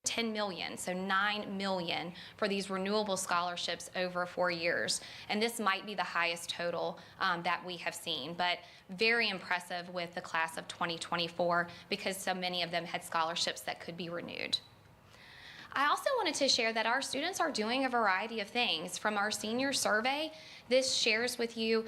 10 million, so 9 million for these renewable scholarships over 4 years. And this might be the highest total that we have seen, but very impressive with the class of 2024 because so many of them had scholarships that could be renewed. I also wanted to share that our students are doing a variety of things. From our senior survey, this shares with you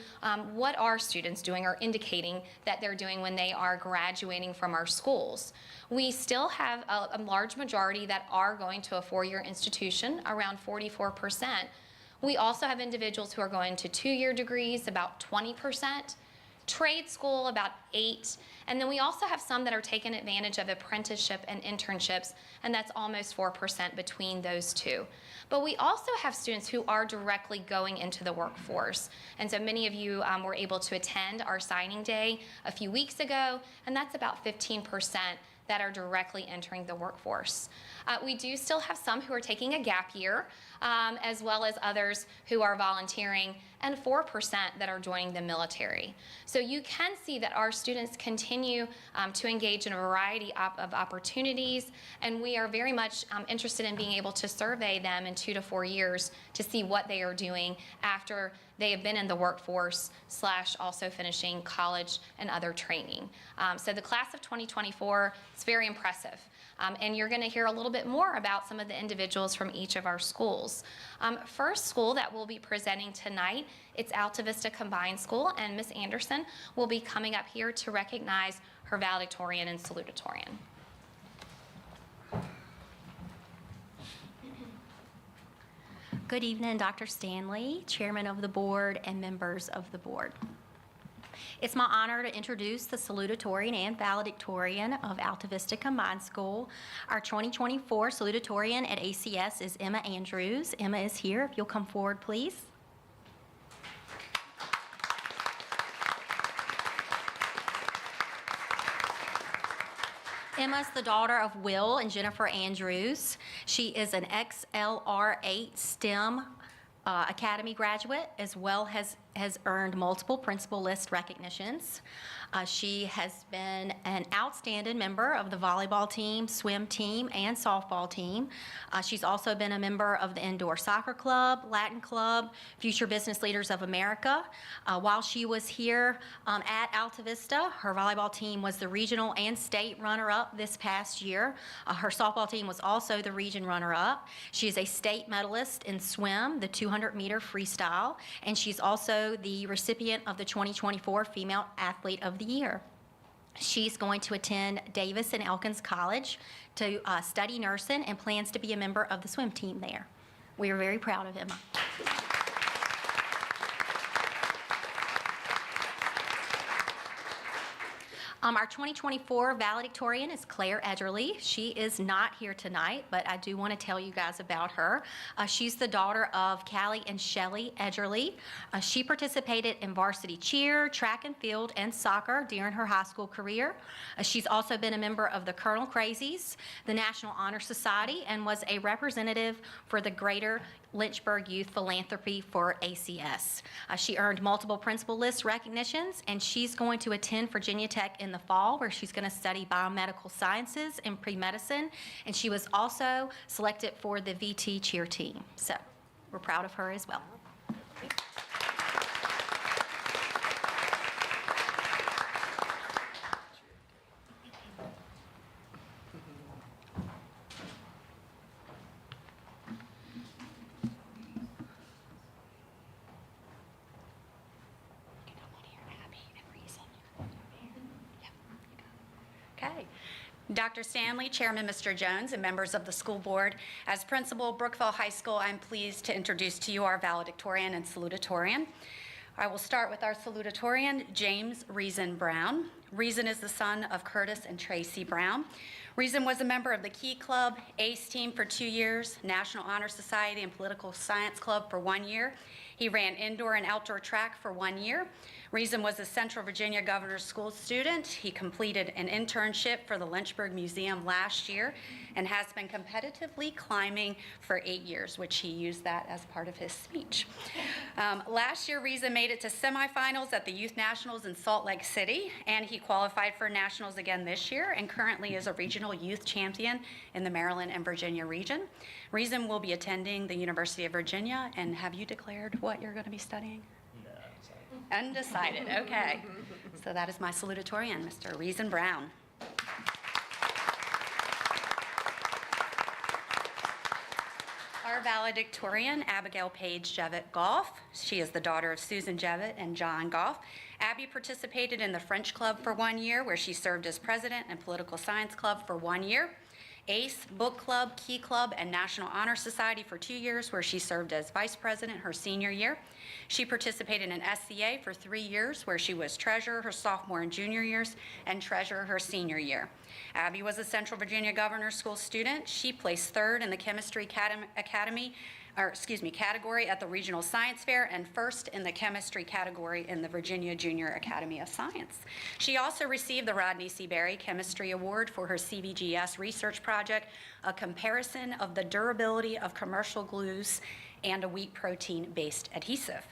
what our students doing or indicating that they're doing when they are graduating from our schools. We still have a large majority that are going to a four-year institution, around 44%. We also have individuals who are going to two-year degrees, about 20%. Trade school, about 8%, and then we also have some that are taking advantage of apprenticeship and internships, and that's almost 4% between those two. But we also have students who are directly going into the workforce, and so many of you were able to attend our signing day a few weeks ago, and that's about 15% that are directly entering the workforce. We do still have some who are taking a gap year, as well as others who are volunteering, and 4% that are joining the military. So you can see that our students continue to engage in a variety of opportunities, and we are very much interested in being able to survey them in 2 to 4 years to see what they are doing after they have been in the workforce / also finishing college and other training. So the class of 2024 is very impressive. And you're going to hear a little bit more about some of the individuals from each of our schools. First school that we'll be presenting tonight, it's Alta Vista Combined School, and Ms. Anderson will be coming up here to recognize her valedictorian and salutatorian. Good evening, Dr. Stanley, Chairman of the Board, and members of the Board. It's my honor to introduce the salutatorian and valedictorian of Alta Vista Combined School. Our 2024 salutatorian at ACS is Emma Andrews. Emma is here. If you'll come forward, please. Emma's the daughter of Will and Jennifer Andrews. She is an XLR8 STEM Academy graduate, as well as has earned multiple principal list recognitions. She has been an outstanding member of the volleyball team, swim team, and softball team. She's also been a member of the Indoor Soccer Club, Latin Club, Future Business Leaders of America. While she was here at Alta Vista, her volleyball team was the regional and state runner-up this past year. Her softball team was also the region runner-up. She is a state medalist in swim, the 200-meter freestyle, and she's also the recipient of the 2024 Female Athlete of the Year. She's going to attend Davis and Elkins College to study nursing and plans to be a member of the swim team there. We are very proud of Emma. Our 2024 valedictorian is Claire Edgerly. She is not here tonight, but I do want to tell you guys about her. She's the daughter of Callie and Shelly Edgerly. She participated in varsity cheer, track and field, and soccer during her high school career. She's also been a member of the Colonel Crazies, the National Honor Society, and was a representative for the Greater Lynchburg Youth Philanthropy for ACS. She earned multiple principal list recognitions, and she's going to attend Virginia Tech in the fall, where she's going to study biomedical sciences and pre-medicine, and she was also selected for the VT cheer team. So we're proud of her as well. Okay. Dr. Stanley, Chairman Mr. Jones, and members of the school board, as principal of Brookville High School, I'm pleased to introduce to you our valedictorian and salutatorian. I will start with our salutatorian, James Reason Brown. Reason is the son of Curtis and Tracy Brown. Reason was a member of the Key Club, ACE team for 2 years, National Honor Society and Political Science Club for 1 year. He ran indoor and outdoor track for 1 year. Reason was a Central Virginia Governor's School student. He completed an internship for the Lynchburg Museum last year and has been competitively climbing for 8 years, which he used that as part of his speech. Last year, Reason made it to semifinals at the Youth Nationals in Salt Lake City, and he qualified for Nationals again this year and currently is a regional youth champion in the Maryland and Virginia region. Reason will be attending the University of Virginia, and have you declared what you're going to be studying? Undecided, okay. So that is my salutatorian, Mr. Reason Brown. Our valedictorian, Abigail Page Jevitt Goff. She is the daughter of Susan Jevitt and John Goff. Abby participated in the French Club for 1 year, where she served as president, and Political Science Club for 1 year. ACE, Book Club, Key Club, and National Honor Society for 2 years, where she served as vice president her senior year. She participated in SCA for 3 years, where she was treasurer her sophomore and junior years and treasurer her senior year. Abby was a Central Virginia Governor's School student. She placed third in the chemistry category at the Regional Science Fair and first in the chemistry category in the Virginia Junior Academy of Science. She also received the Rodney C. Berry Chemistry Award for her CVGS research project, a comparison of the durability of commercial glues and a wheat protein-based adhesive.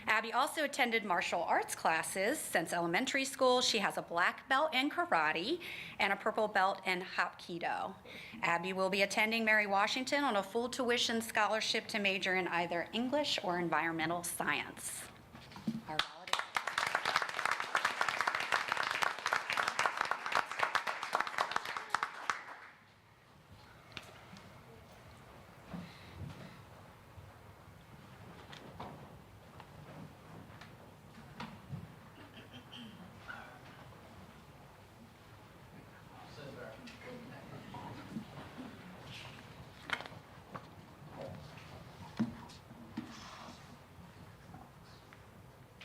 Abby also attended martial arts classes since elementary school. She has a black belt in karate and a purple belt in Hapkido. Abby will be attending Mary Washington on a full tuition scholarship to major in either English or environmental science. Our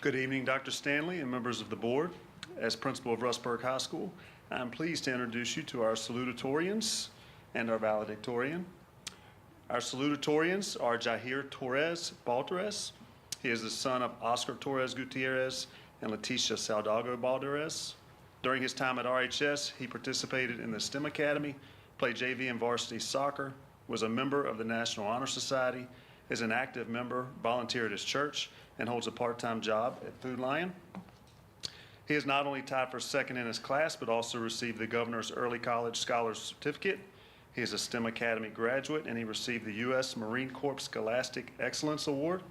Good evening, Dr. Stanley and members of the board. As principal of Rustburg High School, I'm pleased to introduce you to our salutatorians and our valedictorian. Our salutatorians are Jahir Torres Balderas. He is the son of Oscar Torres Gutierrez and Leticia Saldago Balderas. During his time at RHS, he participated in the STEM Academy, played JV and varsity soccer, was a member of the National Honor Society, is an active member, volunteered at his church, and holds a part-time job at Food Lion. He is not only tied for second in his class, but also received the Governor's Early College Scholars Certificate. He is a STEM Academy graduate, and he received the U.S. Marine Corps Scholastic Excellence Award.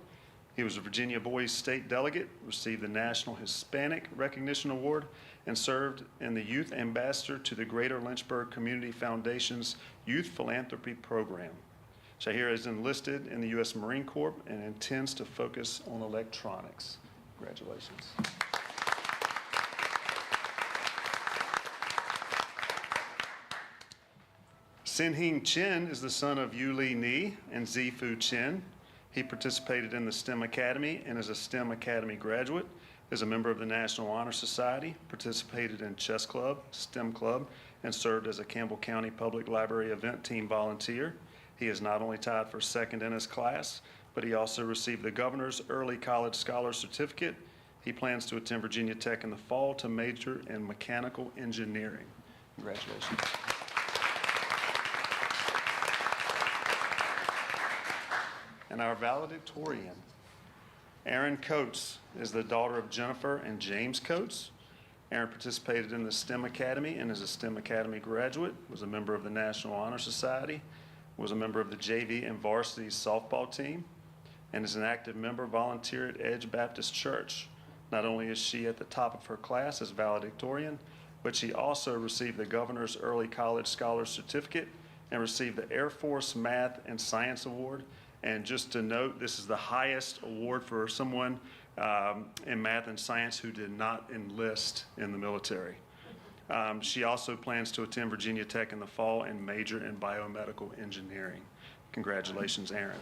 He was a Virginia Boys State Delegate, received the National Hispanic Recognition Award, and served in the Youth Ambassador to the Greater Lynchburg Community Foundation's Youth Philanthropy Program. Shahir is enlisted in the U.S. Marine Corps and intends to focus on electronics. Congratulations. Sin-Hing Chen is the son of Yu Li Ni and Zifu Chen. He participated in the STEM Academy and is a STEM Academy graduate, is a member of the National Honor Society, participated in Chess Club, STEM Club, and served as a Campbell County Public Library event team volunteer. He is not only tied for second in his class, but he also received the Governor's Early College Scholar Certificate. He plans to attend Virginia Tech in the fall to major in mechanical engineering. Congratulations. And our valedictorian, Erin Coates, is the daughter of Jennifer and James Coates. Erin participated in the STEM Academy and is a STEM Academy graduate, was a member of the National Honor Society, was a member of the JV and varsity softball team, and is an active member volunteer at Edge Baptist Church. Not only is she at the top of her class as valedictorian, but she also received the Governor's Early College Scholar Certificate and received the Air Force Math and Science Award. And just to note, this is the highest award for someone in math and science who did not enlist in the military. She also plans to attend Virginia Tech in the fall and major in biomedical engineering. Congratulations, Erin.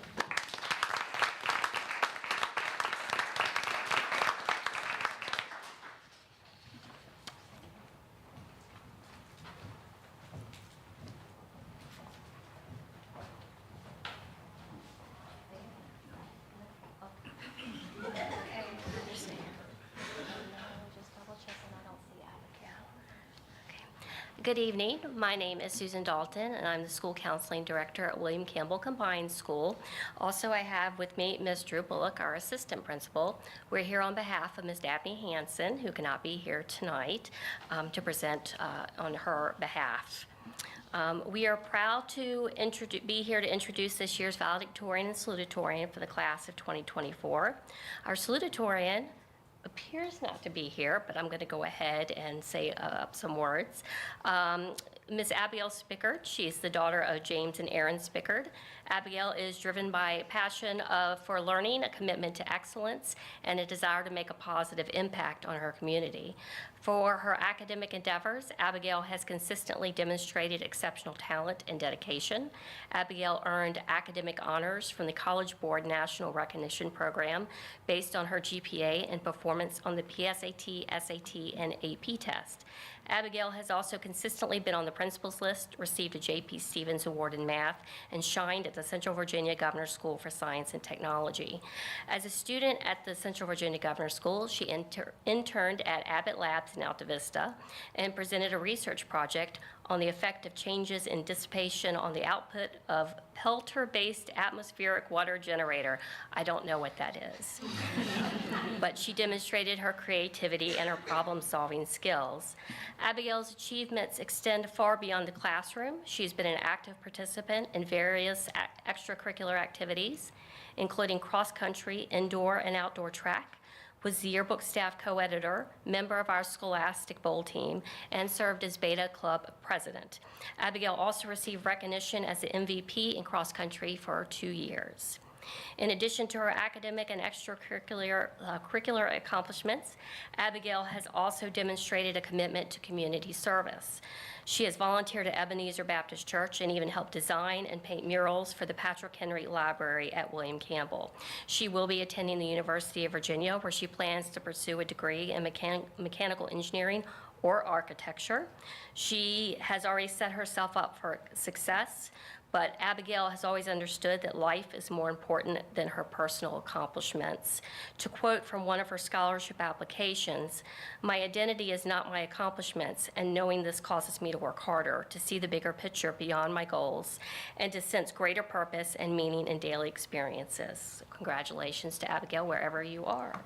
Good evening. My name is Susan Dalton, and I'm the School Counseling Director at William Campbell Combined School. Also, I have with me Ms. Drew Bullock, our Assistant Principal. We're here on behalf of Ms. Dabney Hanson, who cannot be here tonight, to present on her behalf. We are proud to be here to introduce this year's valedictorian and salutatorian for the class of 2024. Our salutatorian appears not to be here, but I'm going to go ahead and say some words. Ms. Abigail Spickard, she's the daughter of James and Erin Spickard. Abigail is driven by passion for learning, a commitment to excellence, and a desire to make a positive impact on her community. For her academic endeavors, Abigail has consistently demonstrated exceptional talent and dedication. Abigail earned academic honors from the College Board National Recognition Program based on her GPA and performance on the PSAT, SAT, and AP test. Abigail has also consistently been on the principal's list, received a J.P. Stevens Award in math, and shined at the Central Virginia Governor's School for Science and Technology. As a student at the Central Virginia Governor's School, she interned at Abbott Labs in Alta Vista and presented a research project on the effect of changes in dissipation on the output of pelter-based atmospheric water generator. I don't know what that is. But she demonstrated her creativity and her problem-solving skills. Abigail's achievements extend far beyond the classroom. She's been an active participant in various extracurricular activities, including cross-country, indoor, and outdoor track, was the yearbook staff co-editor, member of our Scholastic Bowl team, and served as Beta Club president. Abigail also received recognition as the MVP in cross-country for 2 years. In addition to her academic and extracurricular curricular accomplishments, Abigail has also demonstrated a commitment to community service. She has volunteered at Ebenezer Baptist Church and even helped design and paint murals for the Patrick Henry Library at William Campbell. She will be attending the University of Virginia, where she plans to pursue a degree in mechanical engineering or architecture. She has already set herself up for success, but Abigail has always understood that life is more important than her personal accomplishments. To quote from one of her scholarship applications, "My identity is not my accomplishments, and knowing this causes me to work harder, to see the bigger picture beyond my goals, and to sense greater purpose and meaning in daily experiences." So congratulations to Abigail, wherever you are.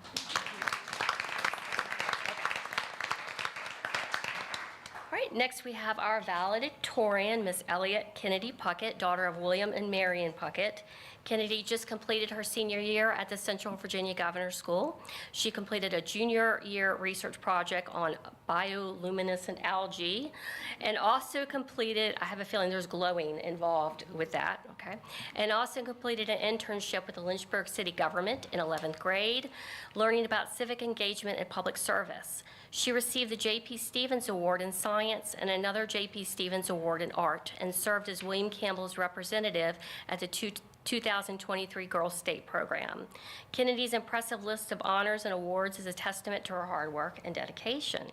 All right, next we have our valedictorian, Miss Elliott Kennedy Puckett, daughter of William and Marion Puckett. Kennedy just completed her senior year at the Central Virginia Governor's School. She completed a junior year research project on bioluminescent algae and also completed, I have a feeling there's glowing involved with that, okay? And also completed an internship with the Lynchburg City government in 11th grade, learning about civic engagement and public service. She received the J.P. Stevens Award in Science and another J.P. Stevens Award in Art, and served as William Campbell's representative at the 2023 Girls State Program. Kennedy's impressive list of honors and awards is a testament to her hard work and dedication.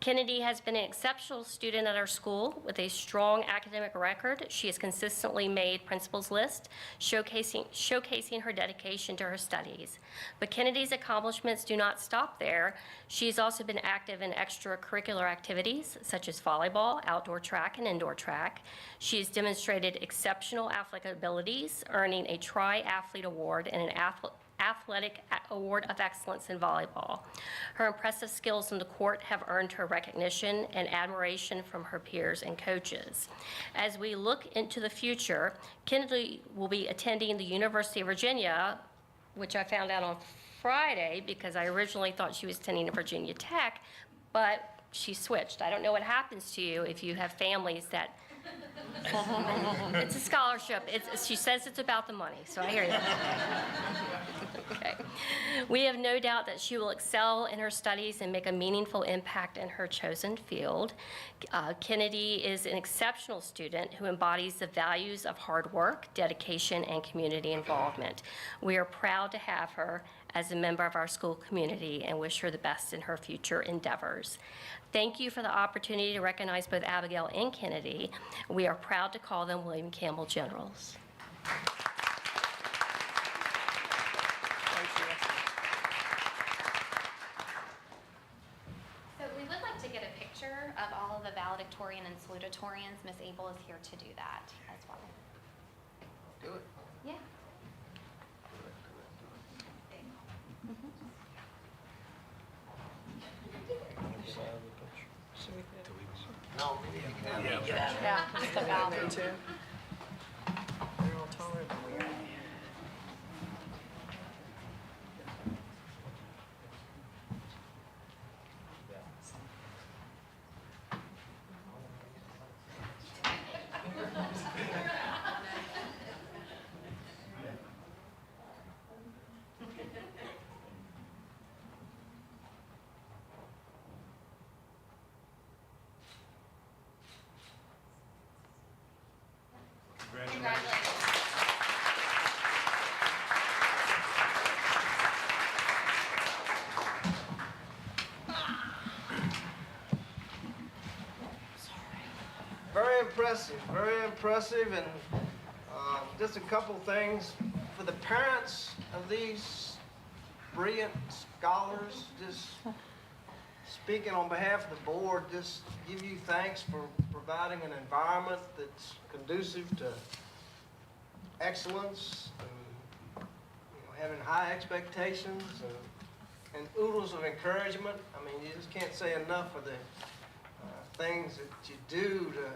Kennedy has been an exceptional student at our school with a strong academic record. She has consistently made principal's list, showcasing her dedication to her studies. But Kennedy's accomplishments do not stop there. She's also been active in extracurricular activities such as volleyball, outdoor track, and indoor track. She has demonstrated exceptional athletic abilities, earning a Tri-Athlete Award and an Athletic Award of Excellence in volleyball. Her impressive skills on the court have earned her recognition and admiration from her peers and coaches. As we look into the future, Kennedy will be attending the University of Virginia, which I found out on Friday because I originally thought she was attending Virginia Tech, but she switched. I don't know what happens to you if you have families that it's a scholarship. She says it's about the money, so I hear you. Okay. We have no doubt that she will excel in her studies and make a meaningful impact in her chosen field. Kennedy is an exceptional student who embodies the values of hard work, dedication, and community involvement. We are proud to have her as a member of our school community and wish her the best in her future endeavors. Thank you for the opportunity to recognize both Abigail and Kennedy. We are proud to call them William Campbell Generals. So we would like to get a picture of all of the valedictorian and salutatorians. Ms. Abel is here to do that as well. Do it. Yeah. No, we need to get out. Yeah, just the valve. They're all taller than we are. Very impressive, and just a couple things for the parents of these brilliant scholars. Just speaking on behalf of the board, just give you thanks for providing an environment that's conducive to excellence, and having high expectations and oodles of encouragement. I mean, you just can't say enough of the things that you do to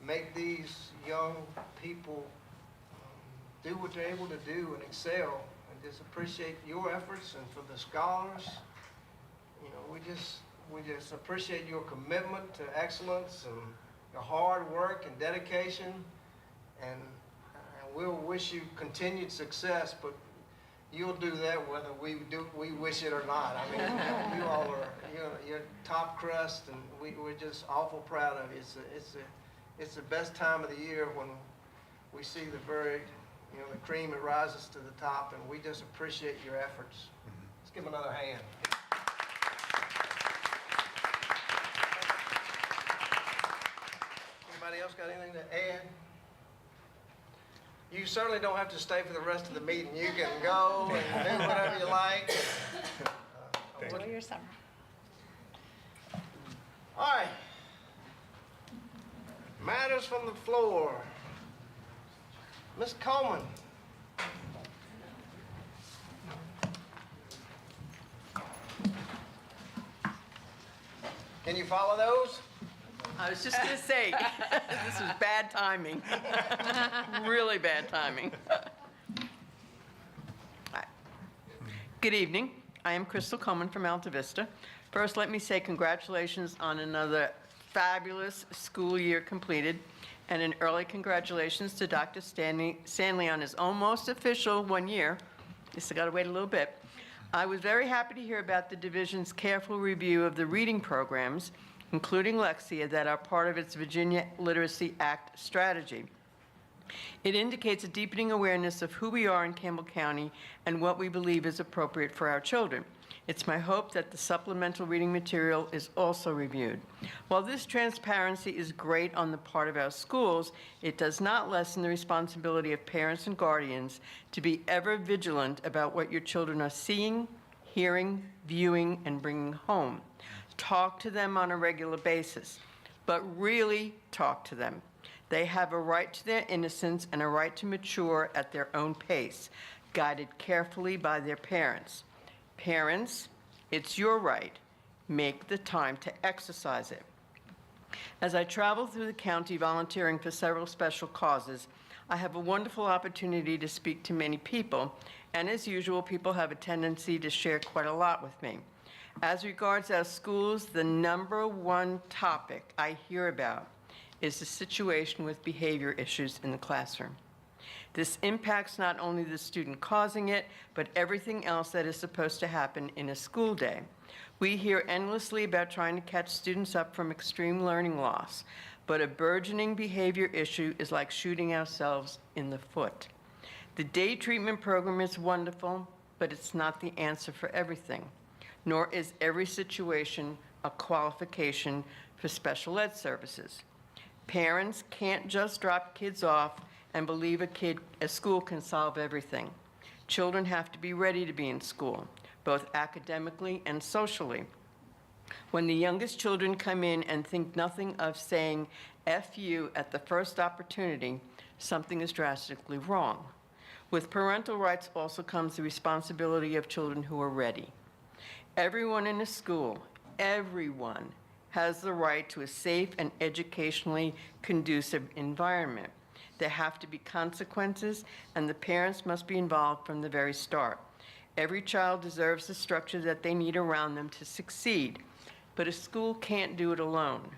make these young people do what they're able to do and excel. And just appreciate your efforts, and for the scholars, we just appreciate your commitment to excellence and your hard work and dedication. And we'll wish you continued success, but you'll do that whether we wish it or not. I mean, you all are, you're top crust, and we're just awful proud of you. It's the best time of the year when we see the cream that rises to the top, and we just appreciate your efforts. Let's give them another hand. Anybody else got anything to add? You certainly don't have to stay for the rest of the meeting. You can go and do whatever you like. Enjoy your summer. All right. Matters from the floor. Ms. Coleman. Can you follow those? I was just going to say, this was bad timing. Really bad timing. Hi. Good evening. I am Crystal Coleman from Alta Vista. First, let me say congratulations on another fabulous school year completed, and an early congratulations to Dr. Stanley on his almost official 1 year. You still got to wait a little bit. I was very happy to hear about the division's careful review of the reading programs, including Lexia, that are part of its Virginia Literacy Act strategy. It indicates a deepening awareness of who we are in Campbell County and what we believe is appropriate for our children. It's my hope that the supplemental reading material is also reviewed. While this transparency is great on the part of our schools, it does not lessen the responsibility of parents and guardians to be ever vigilant about what your children are seeing, hearing, viewing, and bringing home. Talk to them on a regular basis, but really talk to them. They have a right to their innocence and a right to mature at their own pace, guided carefully by their parents. Parents, it's your right. Make the time to exercise it. As I travel through the county volunteering for several special causes, I have a wonderful opportunity to speak to many people, and as usual, people have a tendency to share quite a lot with me. As regards our schools, the number one topic I hear about is the situation with behavior issues in the classroom. This impacts not only the student causing it, but everything else that is supposed to happen in a school day. We hear endlessly about trying to catch students up from extreme learning loss, but a burgeoning behavior issue is like shooting ourselves in the foot. The day treatment program is wonderful, but it's not the answer for everything, nor is every situation a qualification for special ed services. Parents can't just drop kids off and believe a school can solve everything. Children have to be ready to be in school, both academically and socially. When the youngest children come in and think nothing of saying FU at the first opportunity, something is drastically wrong. With parental rights also comes the responsibility of children who are ready. Everyone in a school, everyone, has the right to a safe and educationally conducive environment. There have to be consequences, and the parents must be involved from the very start. Every child deserves the structure that they need around them to succeed, but a school can't do it alone.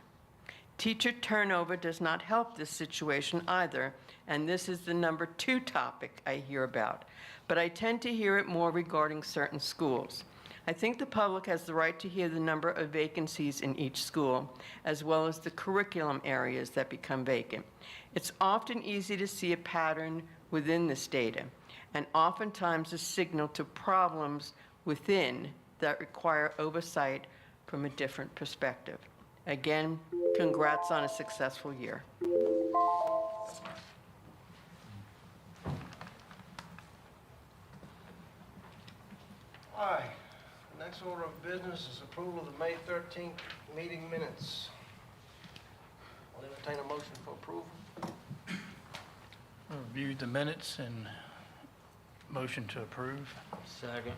Teacher turnover does not help this situation either, and this is the number 2 topic I hear about. But I tend to hear it more regarding certain schools. I think the public has the right to hear the number of vacancies in each school, as well as the curriculum areas that become vacant. It's often easy to see a pattern within this data, and oftentimes a signal to problems within that require oversight from a different perspective. Again, congrats on a successful year. All right, the next order of business is approval of the May 13th meeting minutes. I'll entertain a motion for approval. Reviewed the minutes and motion to approve. Second.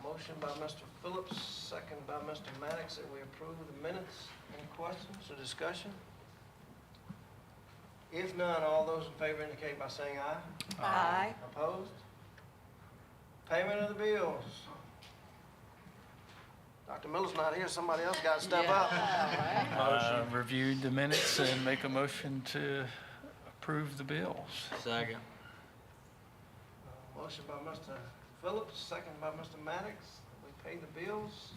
Motion by Mr. Phillips, second by Mr. Maddox, that we approve the minutes. Any questions or discussion? If none, all those in favor indicate by saying aye. Aye. Opposed? Payment of the bills. Dr. Miller's not here, somebody else got to step up. Reviewed the minutes and make a motion to approve the bills. Second. Motion by Mr. Phillips, second by Mr. Maddox. We pay the bills.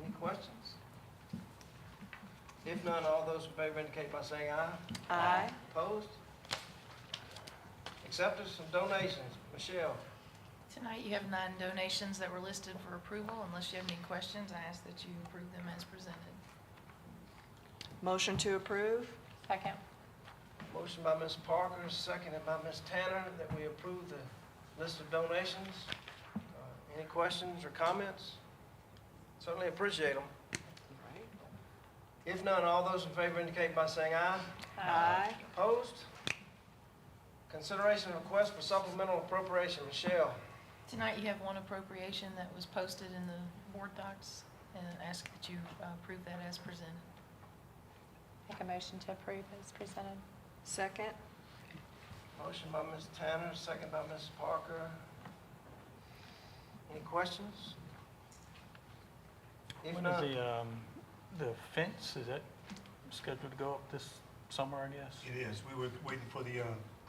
Any questions? If none, all those in favor indicate by saying aye. Aye. Opposed? Acceptance of donations. Michelle. Tonight, you have 9 donations that were listed for approval. Unless you have any questions, I ask that you approve them as presented. Motion to approve? Second. Motion by Ms. Parker, seconded by Ms. Tanner, that we approve the list of donations. Any questions or comments? Certainly appreciate them. If none, all those in favor indicate by saying aye. Aye. Opposed? Consideration of request for supplemental appropriation. Michelle. Tonight, you have one appropriation that was posted in the board docs, and ask that you approve that as presented. Make a motion to approve as presented. Second? Motion by Ms. Tanner, second by Ms. Parker. Any questions? If When is not, the fence, is that scheduled to go up this summer, I guess? It is. We were waiting for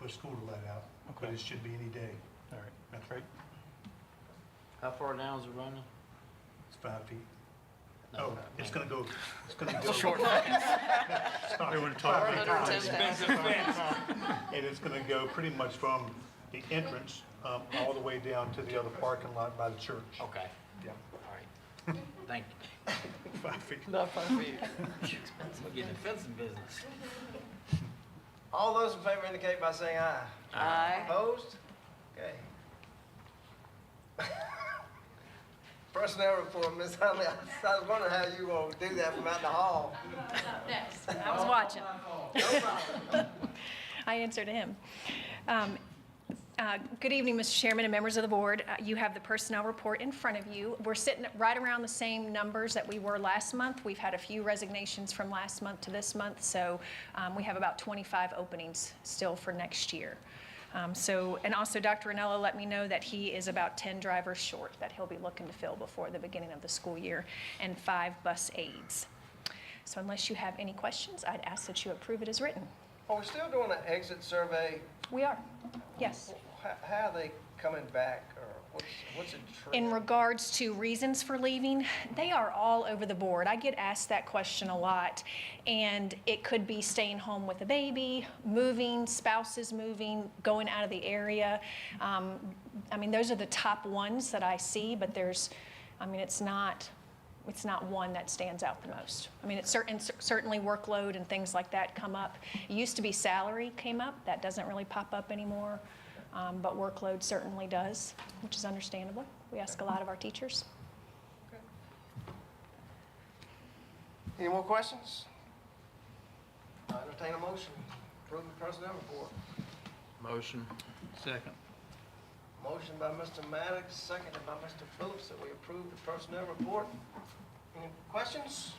for school to let out, but Okay. it should be any day. All right, that's great. How far down is it running? It's 5 feet. No, Oh, no, it's no. gonna go, it's gonna go. Short Sorry, we're talking. 410 pounds. And it's gonna go pretty much from the entrance, all the way down to the other parking lot by the church. Okay, Yeah, all right. Thank you. 5 feet. Not 5 feet. We're getting the fencing business. all those in favor indicate by saying aye. Aye. Opposed? Okay. Personnel report, Ms. Huntley. I was wondering how you gonna do that from out the hall. Next. I was watching. No problem. I answered him. Good evening, Mr. Chairman and members of the board. You have the personnel report in front of you. We're sitting right around the same numbers that we were last month. We've had a few resignations from last month to this month, so we have about 25 openings still for next year. And also Dr. Ranello let me know that he is about 10 drivers short that he'll be looking to fill before the beginning of the school year, and 5 bus aides. So unless you have any questions, I'd ask that you approve it as written. Are we still doing an exit survey? We are, yes. How are they coming back, or what's the trend? In regards to reasons for leaving, they are all over the board. I get asked that question a lot, and it could be staying home with a baby, moving, spouses moving, going out of the area. I mean, those are the top ones that I see, but it's not one that stands out the most. I mean, it's certainly workload and things like that come up. It used to be salary came up. That doesn't really pop up anymore. But workload certainly does, which is understandable. We ask a lot of our teachers. Any more questions? I entertain a motion, approve the personnel report. Motion. Second. Motion by Mr. Maddox, seconded by Mr. Phillips, that we approve the personnel report. Any questions?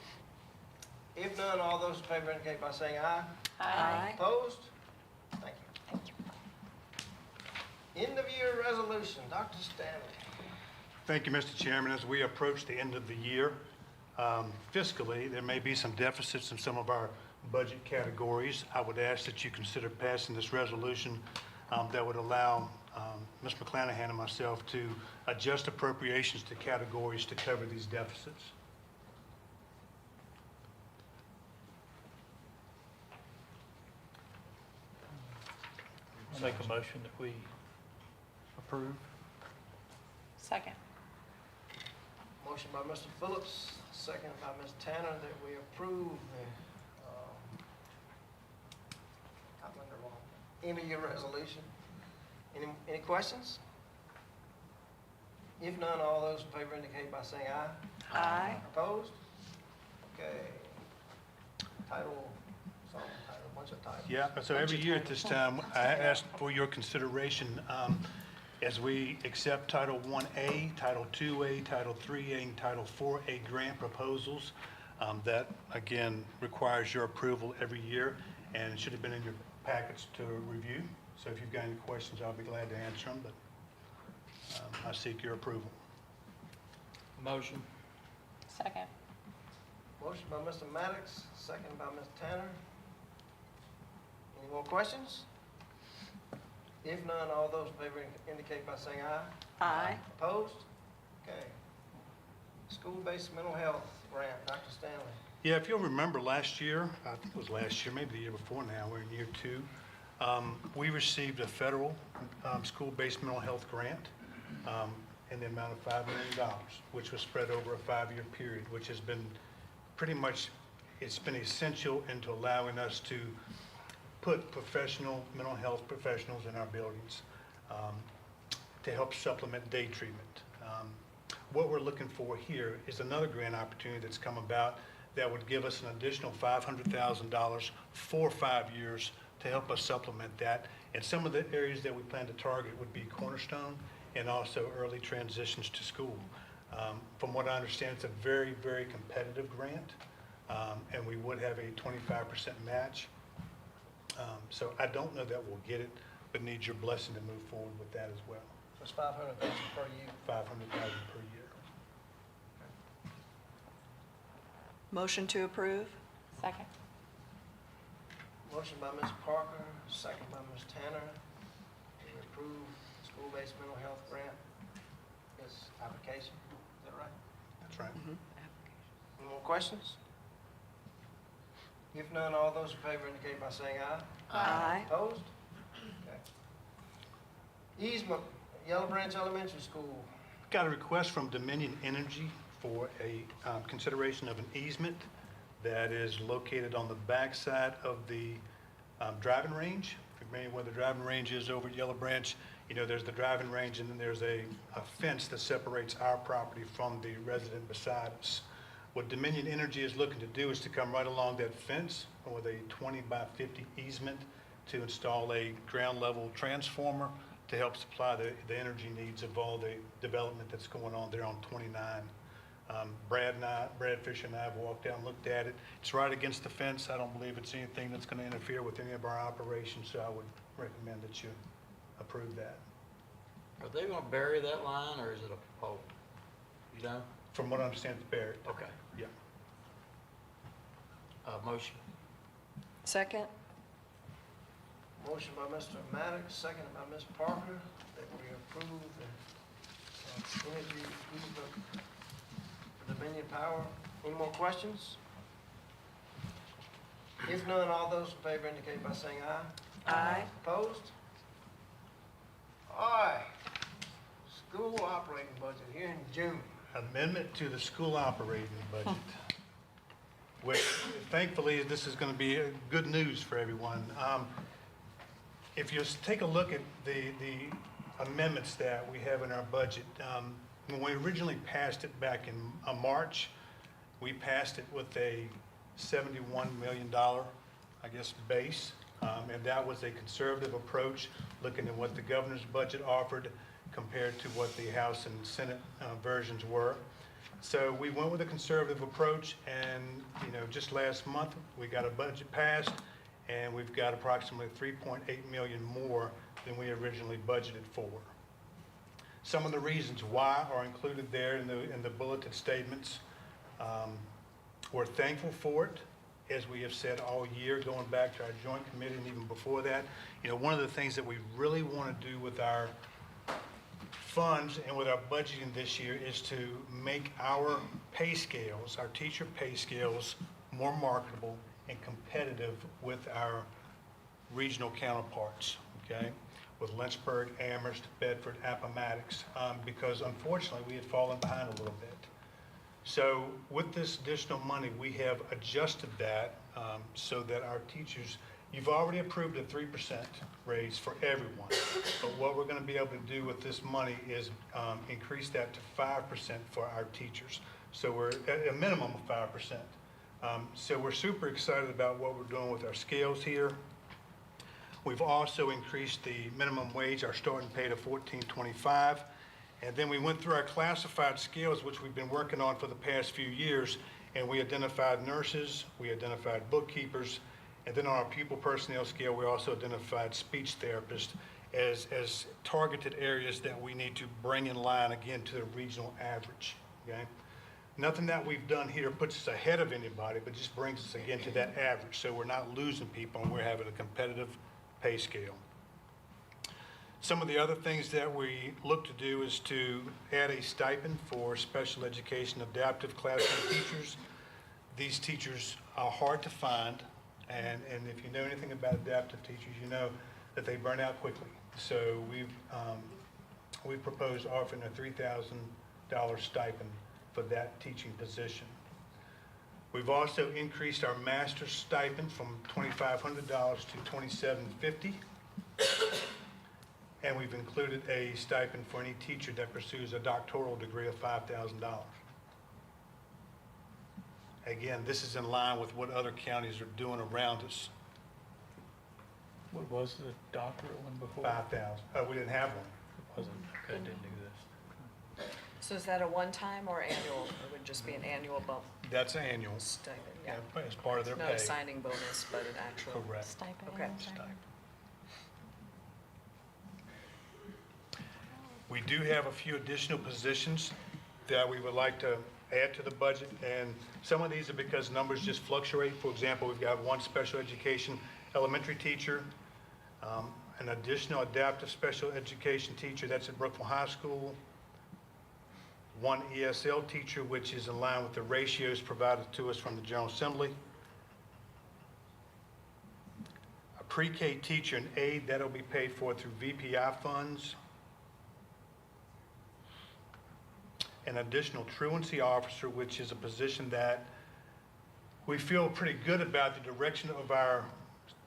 If none, all those in favor indicate by saying aye. Aye. Opposed? Thank you. End of year resolution, Dr. Stanley. Thank you, Mr. Chairman. As we approach the end of the year, fiscally, there may be some deficits in some of our budget categories. I would ask that you consider passing this resolution that would allow Ms. McClanahan and myself to adjust appropriations to categories to cover these deficits. I'll make a motion that we approve. Second. Motion by Mr. Phillips, seconded by Ms. Tanner, that we approve the, I went the wrong, end of year resolution. Any questions? If none, all those in favor indicate by saying aye. Aye. Opposed? Okay. Title, a bunch of titles. Yeah, so every year at this time, I ask for your consideration as we accept Title 1A, Title 2A, Title 3A, and Title 4A grant proposals. That, again, requires your approval every year, and it should have been in your packets to review. So if you've got any questions, I'll be glad to answer them, but I seek your approval. Motion. Second. Motion by Mr. Maddox, seconded by Ms. Tanner. Any more questions? If none, all those in favor indicate by saying aye. Aye. Opposed? Okay. School-based mental health grant, Dr. Stanley. Yeah, if you'll remember last year, I think it was last year, maybe the year before now, we're in year 2, we received a federal school-based mental health grant in the amount of $5 million, which was spread over a 5-year period, which has been pretty much, it's been essential into allowing us to put professional mental health professionals in our buildings to help supplement day treatment. What we're looking for here is another grant opportunity that's come about that would give us an additional $500,000 for 5 years to help us supplement that. And some of the areas that we plan to target would be Cornerstone and also early transitions to school. From what I understand, it's a very, very competitive grant, and we would have a 25% match. So I don't know that we'll get it, but need your blessing to move forward with that as well. So it's $500,000 per year. $500,000 per year. Motion to approve? Second. Motion by Ms. Parker, second by Ms. Tanner, to approve school-based mental health grant. This application, is that right? That's right. Any more questions? If none, all those in favor indicate by saying aye. Aye. Opposed? Okay. Easement, Yellow Branch Elementary School. Got a request from Dominion Energy for a consideration of an easement that is located on the backside of the driving range. If you're familiar where the driving range is over at Yellow Branch, you know, there's the driving range and then there's a fence that separates our property from the resident beside us. What Dominion Energy is looking to do is to come right along that fence with a 20 by 50 easement to install a ground level transformer to help supply the energy needs of all the development that's going on there on 29. Brad Fisher and I have walked down and looked at it. It's right against the fence. I don't believe it's anything that's going to interfere with any of our operations, so I would recommend that you approve that. Are they gonna bury that line, or is it a pole? You know? From what I understand, it's buried. Okay. Yeah. Motion. Second? Motion by Mr. Maddox, seconded by Ms. Parker, that we approve the energy easement for Dominion Power. Any more questions? If none, all those in favor indicate by saying aye. Aye. Opposed? All right. School operating budget here in June. Amendment to the school operating budget, which thankfully, this is going to be good news for everyone. If you take a look at the amendments that we have in our budget, when we originally passed it back in March, we passed it with a $71 million base. And that was a conservative approach, looking at what the governor's budget offered compared to what the House and Senate versions were. So we went with a conservative approach, and, just last month, we got a budget passed, and we've got approximately 3.8 million more than we originally budgeted for. Some of the reasons why are included there in the bulleted statements. We're thankful for it, as we have said all year, going back to our joint committee and even before that. One of the things that we really want to do with our funds and with our budgeting this year is to make our pay scales, our teacher pay scales, more marketable and competitive with our regional counterparts, okay? With Lynchburg, Amherst, Bedford, Appomattox, because unfortunately we had fallen behind a little bit. So with this additional money, we have adjusted that so that our teachers, you've already approved a 3% raise for everyone. But what we're going to be able to do with this money is increase that to 5% for our teachers. So we're at a minimum of 5%. So we're super excited about what we're doing with our scales here. We've also increased the minimum wage, our starting pay, to $14.25. And then we went through our classified scales, which we've been working on for the past few years, and we identified nurses, we identified bookkeepers, and then on our pupil personnel scale, we also identified speech therapists as targeted areas that we need to bring in line again to the regional average, okay? Nothing that we've done here puts us ahead of anybody, but just brings us again to that average, so we're not losing people and we're having a competitive pay scale. Some of the other things that we look to do is to add a stipend for special education adaptive classroom teachers. These teachers are hard to find, and if you know anything about adaptive teachers, you know that they burn out quickly. So we've proposed offering a $3,000 stipend for that teaching position. We've also increased our master's stipend from $2,500 to $2,750. And we've included a stipend for any teacher that pursues a doctoral degree of $5,000. Again, this is in line with what other counties are doing around us. What was the doctorate one before? 5,000. We didn't have one. It wasn't, okay, it didn't exist. So is that a one-time or annual? It would just be an annual bump That's annual. stipend, yeah. As part of their Not pay. a signing bonus, but an actual. Correct. Stipend. Okay. Stipend. We do have a few additional positions that we would like to add to the budget, and some of these are because numbers just fluctuate. For example, we've got one special education elementary teacher, an additional adaptive special education teacher, that's at Brookville High School, one ESL teacher, which is in line with the ratios provided to us from the General Assembly, a pre-K teacher and aide that'll be paid for through VPI funds, an additional truancy officer, which is a position that we feel pretty good about the direction of our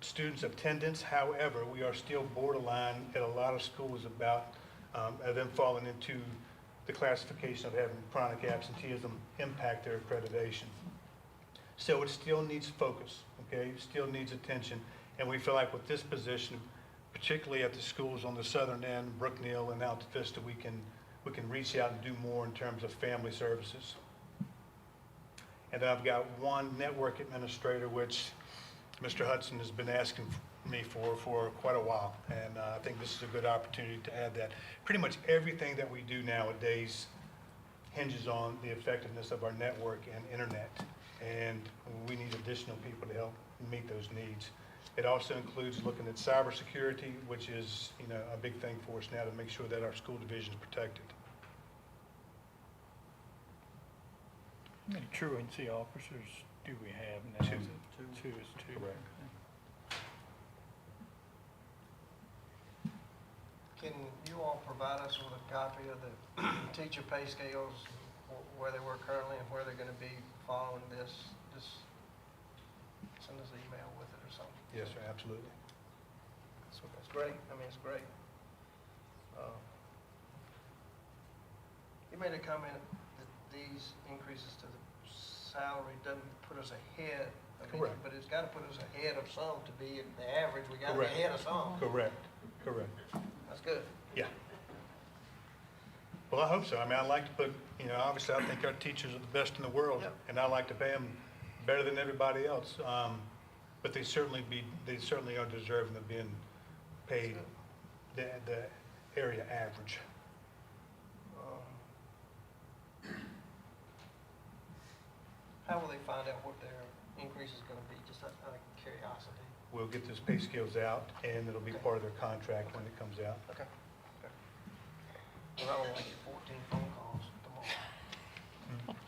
students' attendance. However, we are still borderline at a lot of schools about them falling into the classification of having chronic absenteeism impact their accreditation. So it still needs focus, okay? It still needs attention. And we feel like with this position, particularly at the schools on the southern end, Brookneal and Alta Vista, we can reach out and do more in terms of family services. And then I've got one network administrator, which Mr. Hudson has been asking me for quite a while. And I think this is a good opportunity to add that. Pretty much everything that we do nowadays hinges on the effectiveness of our network and internet. And we need additional people to help meet those needs. It also includes looking at cybersecurity, which is, a big thing for us now to make sure that our school division is protected. How many truancy officers do we have now? Two. Two is two. Correct. Can you all provide us with a copy of the teacher pay scales, where they were currently and where they're going to be following this? Just send us an email with it or something. Yes, sir, absolutely. That's great. I mean, it's great. You made a comment that these increases to the salary doesn't put us ahead I mean, Correct. But it's gotta put us ahead of some to be the average, we gotta be Correct. ahead of some. Correct, correct. That's good. Yeah. Well, I hope so. I mean, I like to put, obviously, I think our teachers are the best in the world, Yep. and I like to pay them better than everybody else. But they certainly are deserving of being paid the area average. How will they find out what their increase is gonna be, just out of curiosity? We'll get those pay scales out, and it'll be part of their contract when it comes out. Okay. Well, I don't like get 14 phone calls tomorrow.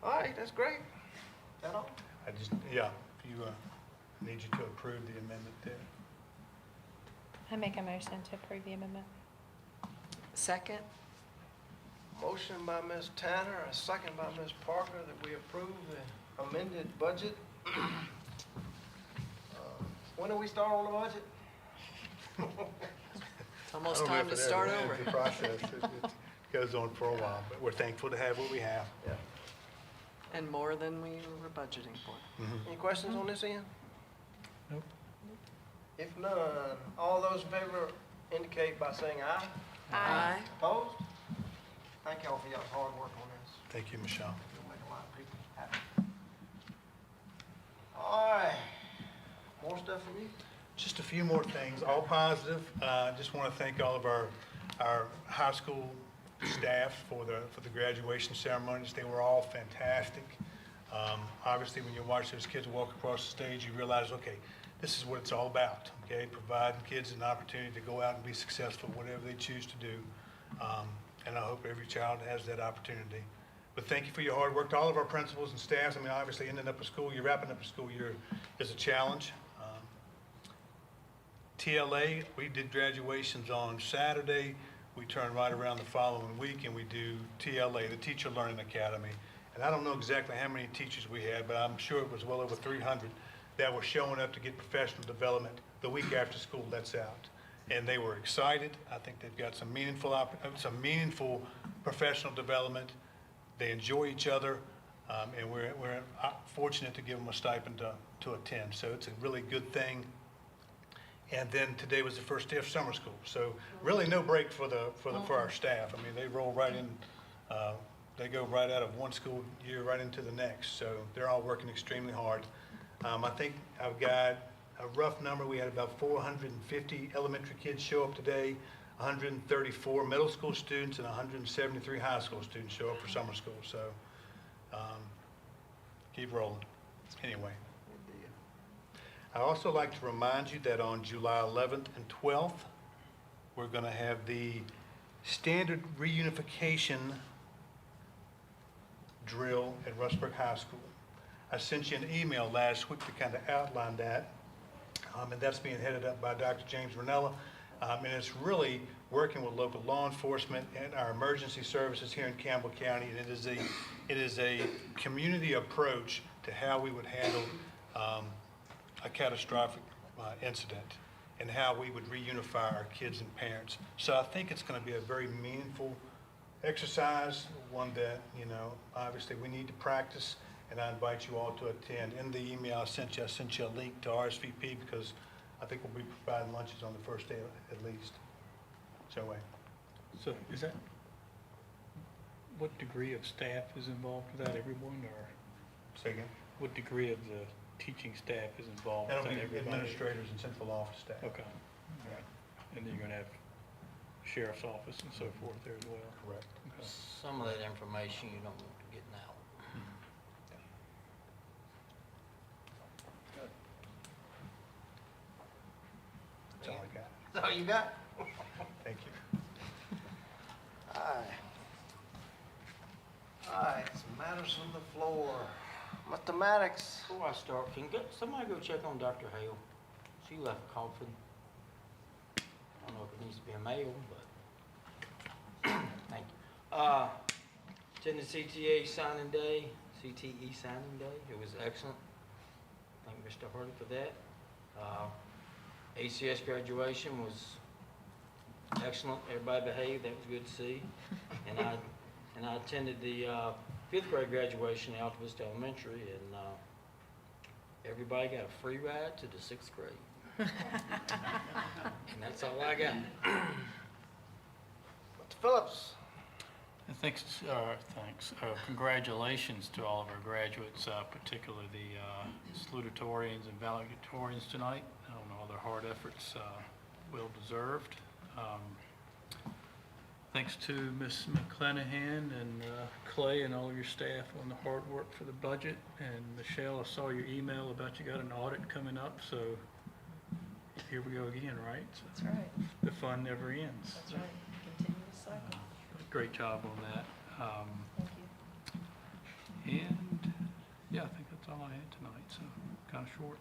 All right, that's great. That all? If you, need you to approve the amendment there. I make a motion to approve the amendment. Second? Motion by Ms. Tanner, a second by Ms. Parker, that we approve the amended budget. When do we start on the budget? It's almost I don't know time if to it start ever over. ends, the process. It goes on for a while, but we're thankful to have what we have. Yeah. And more than we were budgeting for. Any questions on this end? Nope. If none, all those in favor indicate by saying aye. Aye. Opposed? Thank y'all for y'all's hard work on this. Thank you, Michelle. It'll make a lot of people happy. All right. More stuff from you? Just a few more things, all positive. Just want to thank all of our high school staff for the graduation ceremonies. They were all fantastic. Obviously, when you watch those kids walk across the stage, you realize, okay, this is what it's all about, okay? Providing kids an opportunity to go out and be successful, whatever they choose to do. And I hope every child has that opportunity. But thank you for your hard work to all of our principals and staffs. I mean, obviously, ending up a school year, wrapping up a school year is a challenge. TLA, we did graduations on Saturday. We turn right around the following week and we do TLA, the Teacher Learning Academy. And I don't know exactly how many teachers we had, but I'm sure it was well over 300 that were showing up to get professional development the week after school lets out. And they were excited. I think they've got some meaningful professional development. They enjoy each other, and we're fortunate to give them a stipend to attend. So it's a really good thing. And then today was the first day of summer school, so really no break for our staff. I mean, they roll right in, they go right out of one school year right into the next. So they're all working extremely hard. I think I've got a rough number. We had about 450 elementary kids show up today, 134 middle school students, and 173 high school students show up for summer school. So keep rolling. Anyway. I also like to remind you that on July 11th and 12th, we're going to have the standard reunification drill at Rustburg High School. I sent you an email last week to kind of outline that, and that's being headed up by Dr. James Ranella, and it's really working with local law enforcement and our emergency services here in Campbell County, and it is a community approach to how we would handle a catastrophic incident and how we would reunify our kids and parents. So I think it's going to be a very meaningful exercise, one that, obviously we need to practice, and I invite you all to attend. In the email I sent you a link to RSVP because I think we'll be providing lunches on the first day at least. So anyway. So is that, what degree of staff is involved with that, everyone, or Say again? what degree of the teaching staff is involved? That'll Is be that everybody? administrators and central office staff. Okay, all right. And then you're gonna have sheriff's office and so forth there as well? Correct. Okay. Some of that information you don't want to get out. That's all I got. That's all you got? Thank you. All right, some matters from the floor. Mr. Maddox. Before I start, can somebody go check on Dr. Hale? She left coughing. I don't know if it needs to be a male, but thank you. Attended CTE signing day. It was excellent. Thank Mr. Hardy for that. ACS graduation was excellent. Everybody behaved. That was good to see. And I attended the 5th grade graduation at Alta Vista Elementary, and everybody got a free ride to the 6th grade. And that's all I got. Mr. Phillips? And thanks. Congratulations to all of our graduates, particularly the salutatorians and valedictorians tonight. I don't know, all their hard efforts, well deserved. Thanks to Ms. McClanahan and Clay and all of your staff on the hard work for the budget. And Michelle, I saw your email about you got an audit coming up, so here we go again, right? So That's right. the fun never ends. That's right. Continuous cycle. Great job on that. Thank you. And yeah, I think that's all I had tonight, so kind of short.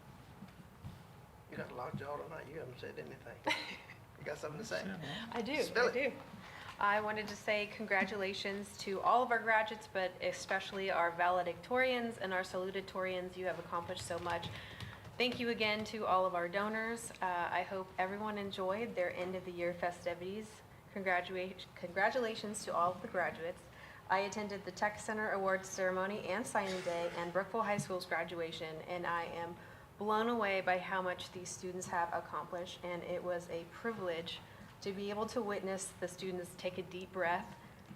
You got a lot of jaw tonight. You haven't said anything. You got something to say? I do, Spill I it. do. I wanted to say congratulations to all of our graduates, but especially our valedictorians and our salutatorians. You have accomplished so much. Thank you again to all of our donors. I hope everyone enjoyed their end of the year festivities. Congratulations to all of the graduates. I attended the Tech Center Awards ceremony and signing day and Brookville High School's graduation, and I am blown away by how much these students have accomplished, and it was a privilege to be able to witness the students take a deep breath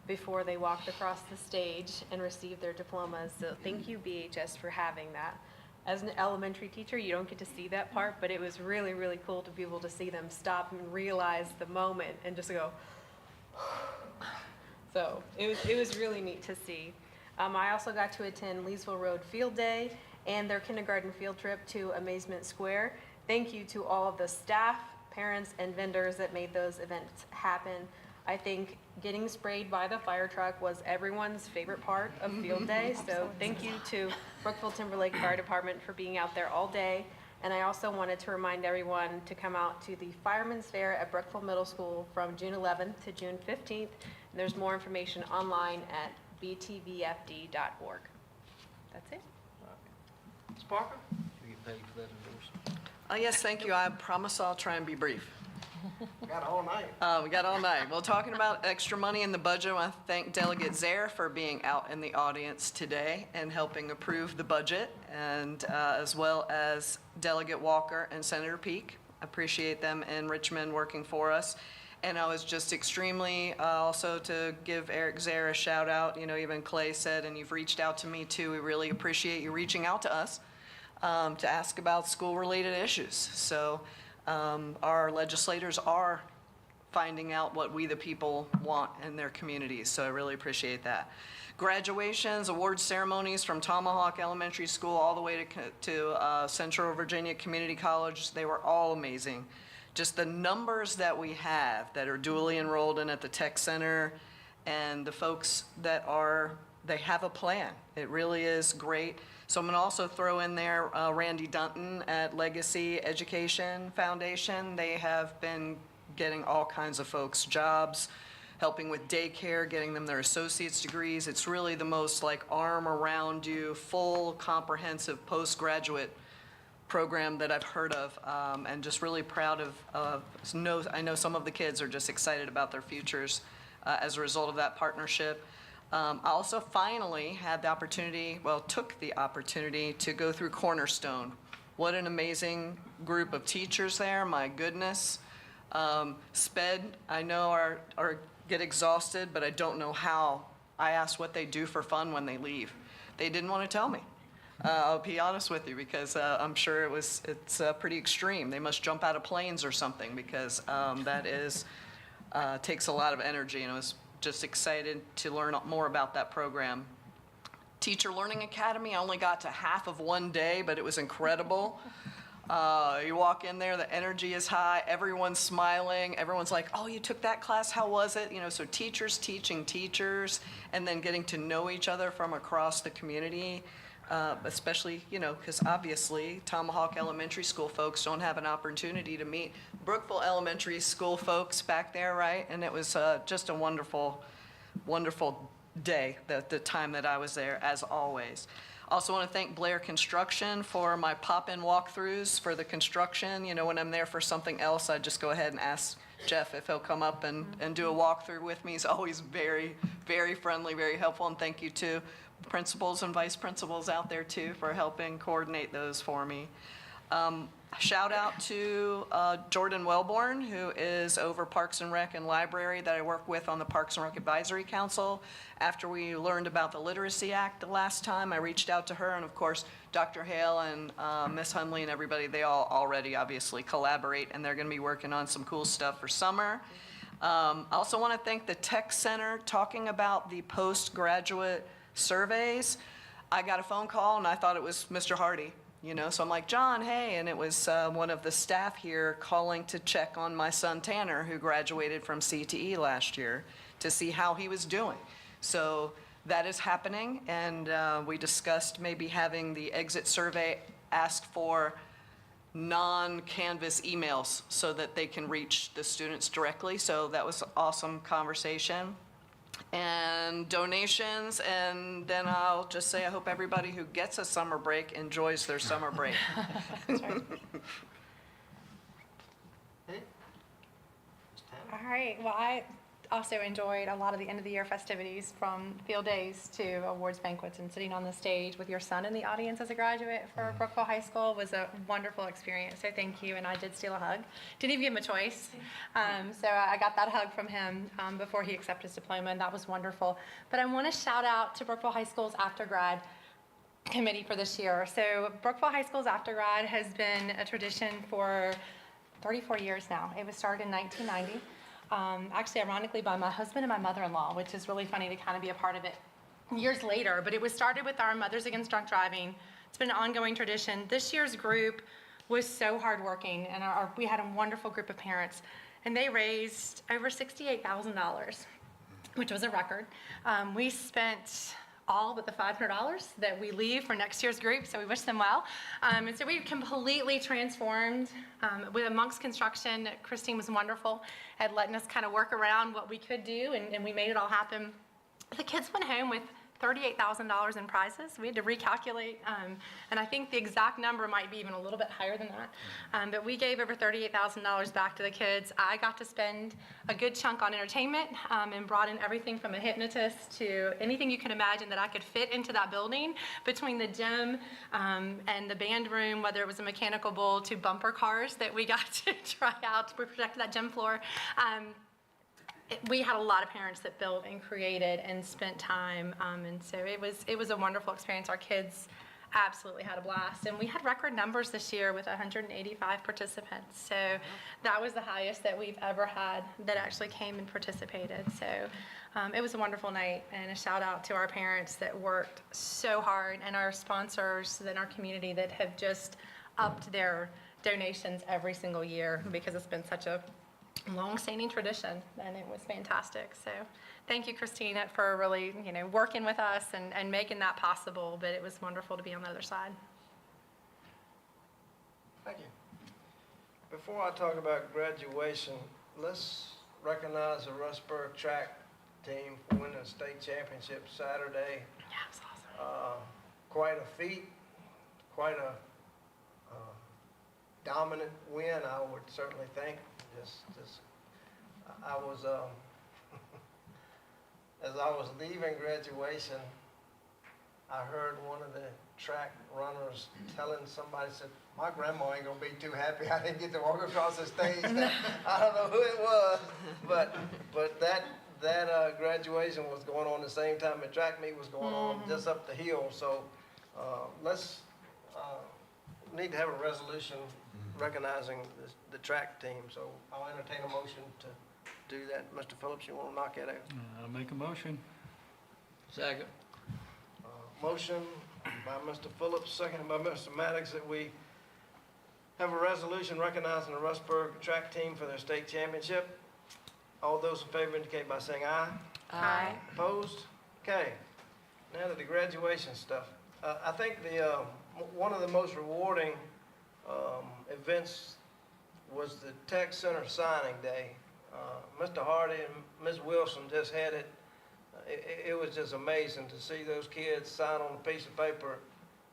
before they walked across the stage and received their diplomas. So thank you, BHS, for having that. As an elementary teacher, you don't get to see that part, but it was really, really cool to be able to see them stop and realize the moment and just go, so it was really neat to see. I also got to attend Leesville Road Field Day and their kindergarten field trip to Amazement Square. Thank you to all of the staff, parents, and vendors that made those events happen. I think getting sprayed by the fire truck was everyone's favorite part of field day, so thank you to Brookville Timberlake Fire Department for being out there all day. And I also wanted to remind everyone to come out to the Fireman's Fair at Brookville Middle School from June 11th to June 15th. And there's more information online at btvfd.org. That's it. Ms. Parker? You get paid for that endorsement? Yes, thank you. I promise I'll try and be brief. Got all night. We got all night. Well, talking about extra money in the budget, I want to thank Delegate Zaire for being out in the audience today and helping approve the budget, and as well as Delegate Walker and Senator Peake. Appreciate them in Richmond working for us. And I was just extremely, also to give Eric Zaire a shout out, you know, even Clay said, and you've reached out to me too. We really appreciate you reaching out to us to ask about school-related issues. So our legislators are finding out what we the people want in their communities, so I really appreciate that. Graduations, awards ceremonies from Tomahawk Elementary School all the way to Central Virginia Community College, they were all amazing. Just the numbers that we have that are dually enrolled in at the Tech Center, and the folks that they have a plan. It really is great. So I'm going to also throw in there Randy Dunton at Legacy Education Foundation. They have been getting all kinds of folks jobs, helping with daycare, getting them their associate's degrees. It's really the most like arm around you, full comprehensive postgraduate program that I've heard of, and just really proud of I know some of the kids are just excited about their futures as a result of that partnership. I also finally had the opportunity, took the opportunity to go through Cornerstone. What an amazing group of teachers there, my goodness. SPED, I know are get exhausted, but I don't know how. I asked what they do for fun when they leave. They didn't want to tell me. I'll be honest with you, because I'm sure it's pretty extreme. They must jump out of planes or something, because that takes a lot of energy, and I was just excited to learn more about that program. Teacher Learning Academy, I only got to half of one day, but it was incredible. You walk in there, the energy is high, everyone's smiling, everyone's like, oh, you took that class, how was it? You know, so teachers teaching teachers, and then getting to know each other from across the community. Especially, you know, because obviously Tomahawk Elementary School folks don't have an opportunity to meet Brookville Elementary School folks back there, right? And it was just a wonderful, wonderful day, the time that I was there, as always. Also want to thank Blair Construction for my pop-in walkthroughs for the construction. You know, when I'm there for something else, I just go ahead and ask Jeff, if he'll come up and do a walkthrough with me. He's always very, very friendly, very helpful, and thank you to principals and vice principals out there too for helping coordinate those for me. Shout out to Jordan Wellborn, who is over Parks and Rec and Library that I work with on the Parks and Rec Advisory Council. After we learned about the Literacy Act the last time, I reached out to her, and of course, Dr. Hale and Ms. Hunley and everybody, they all already obviously collaborate, and they're going to be working on some cool stuff for summer. I also want to thank the Tech Center talking about the postgraduate surveys. I got a phone call, and I thought it was Mr. Hardy. So I'm like, John, hey, and it was one of the staff here calling to check on my son Tanner, who graduated from CTE last year, to see how he was doing. So that is happening, and we discussed maybe having the exit survey ask for non-Canvas emails so that they can reach the students directly. So that was an awesome conversation. And donations, and then I'll just say I hope everybody who gets a summer break enjoys their summer break. All right, well, I also enjoyed a lot of the end of the year festivities, from field days to awards banquets, and sitting on the stage with your son in the audience as a graduate for Brookville High School was a wonderful experience. So thank you, and I did steal a hug. Didn't even give him a choice. So I got that hug from him before he accepted his diploma, and that was wonderful. But I want to shout out to Brookville High School's after grad committee for this year. So Brookville High School's after grad has been a tradition for 34 years now. It was started in 1990. Actually, ironically, by my husband and my mother-in-law, which is really funny to kind of be a part of it years later. But it was started with our Mothers Against Drunk Driving. It's been an ongoing tradition. This year's group was so hardworking, and we had a wonderful group of parents, and they raised over $68,000, which was a record. We spent all but the $500 that we leave for next year's group, so we wish them well. And so we completely transformed with amongst construction. Christine was wonderful at letting us kind of work around what we could do, and we made it all happen. The kids went home with $38,000 in prizes. We had to recalculate, and I think the exact number might be even a little bit higher than that. But we gave over $38,000 back to the kids. I got to spend a good chunk on entertainment, and brought in everything from a hypnotist to anything you can imagine that I could fit into that building, between the gym and the band room, whether it was a mechanical bull to bumper cars that we got to try out. We protected that gym floor. We had a lot of parents that built and created and spent time, and so it was a wonderful experience. Our kids absolutely had a blast, and we had record numbers this year with 185 participants. So that was the highest that we've ever had that actually came and participated. So it was a wonderful night, and a shout out to our parents that worked so hard, and our sponsors in our community that have just upped their donations every single year, because it's been such a long-standing tradition, and it was fantastic. So thank you, Christina, for really, working with us and making that possible, but it was wonderful to be on the other side. Thank you. Before I talk about graduation, let's recognize the Rustburg track team for winning the state championship Saturday. Yeah, it was awesome. Quite a feat, quite a dominant win, I would certainly think. I was, as I was leaving graduation, I heard one of the track runners telling somebody, said, my grandma ain't gonna be too happy I didn't get to walk across the stage. Now, I don't know who it was, but that graduation was going on the same time the track meet was going on just up the hill. So let's need to have a resolution recognizing the track team. So I'll entertain a motion to do that. Mr. Phillips, you want to knock that out? I'll make a motion. Second. Motion by Mr. Phillips, seconded by Mr. Maddox, that we have a resolution recognizing the Rustburg track team for their state championship. All those in favor indicate by saying aye. Aye. Opposed? Okay. Now to the graduation stuff. I think one of the most rewarding events was the Tech Center signing day. Mr. Hardy and Ms. Wilson just had it. It was just amazing to see those kids sign on a piece of paper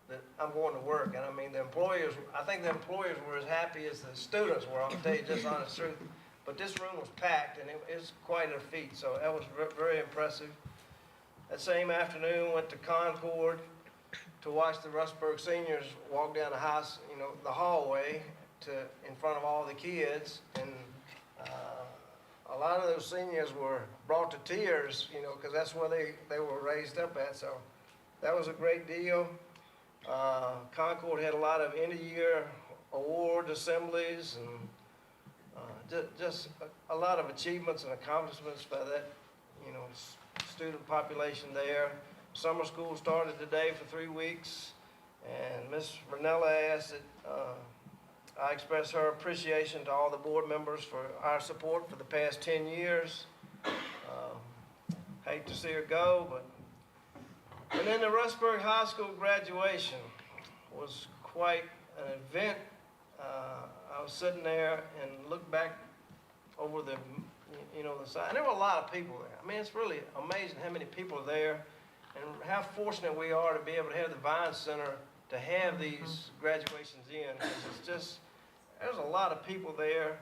that I'm going to work. And I mean, I think the employers were as happy as the students were. I'll tell you just honest truth. But this room was packed, and it was quite a feat, so that was very impressive. That same afternoon, went to Concord to watch the Rustburg seniors walk down the house, the hallway in front of all the kids. And a lot of those seniors were brought to tears, because that's where they were raised up at. So that was a great deal. Concord had a lot of end-of-year award assemblies and just a lot of achievements and accomplishments by that, student population there. Summer school started today for 3 weeks, and Ms. Ranella asked that I express her appreciation to all the board members for our support for the past 10 years. Hate to see her go, but. And then the Rustburg High School graduation was quite an event. I was sitting there and looked back over the side, and there were a lot of people there. I mean, it's really amazing how many people are there, and how fortunate we are to be able to have the Vine Center to have these graduations in. 'Cause it's just, there's a lot of people there,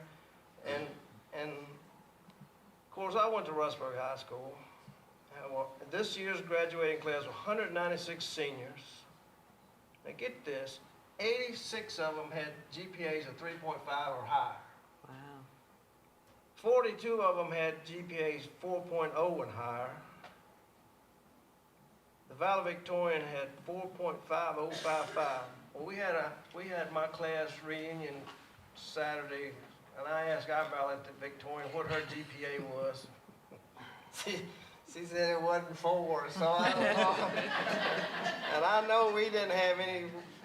and of course I went to Rustburg High School. This year's graduating class was 196 seniors. Now get this, 86 of them had GPAs of 3.5 or higher. Wow. 42 of them had GPAs 4.0 and higher. The valedictorian had 4.5055. Well, we had my class reunion Saturday, and I asked our valedictorian what her GPA was. She said it wasn't 4, so I don't know. And I know we didn't have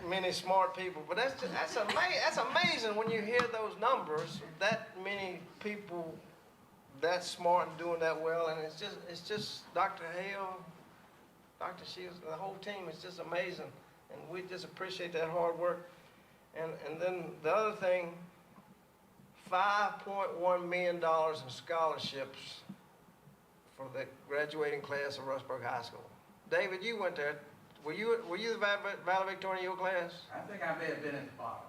many smart people, but that's amazing when you hear those numbers. That many people that smart and doing that well, and it's just Dr. Hale, Dr. Shields, the whole team is just amazing, and we just appreciate that hard work. And then the other thing, $5.1 million in scholarships for the graduating class of Rustburg High School. David, you went there. Were you the valedictorian in your class? I think I may have been at the bottom.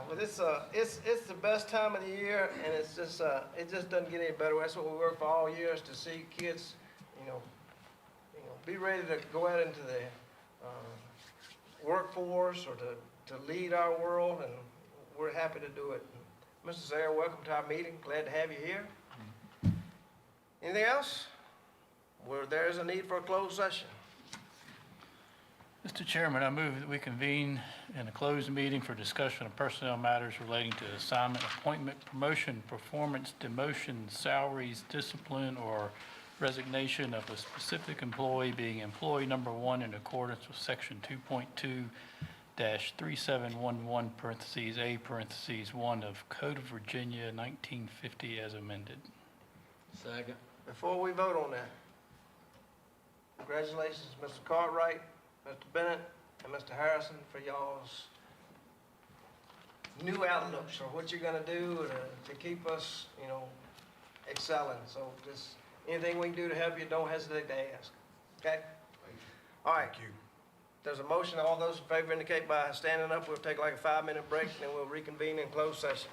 But it's the best time of the year, and it's just it just doesn't get any better. That's what we work for all years, to see kids, be ready to go out into the workforce or to lead our world, and we're happy to do it. Mr. Zaire, welcome to our meeting. Glad to have you here. Anything else? Where there is a need for a closed session. Mr. Chairman, I move that we convene in a closed meeting for discussion of personnel matters relating to assignment, appointment, promotion, performance, demotion, salaries, discipline, or resignation of a specific employee, being employee number 1 in accordance with section 2.2-3711 parentheses A parentheses 1 of Code of Virginia 1950 as amended. Second. Before we vote on that, congratulations, Mr. Cartwright, Mr. Bennett, and Mr. Harrison, for y'all's new outlooks for what you're going to do to keep us, excelling. So just anything we can do to help you, don't hesitate to ask. Okay? All right. Thank you. There's a motion. All those in favor indicate by standing up. We'll take like a 5-minute break, and then we'll reconvene in closed session.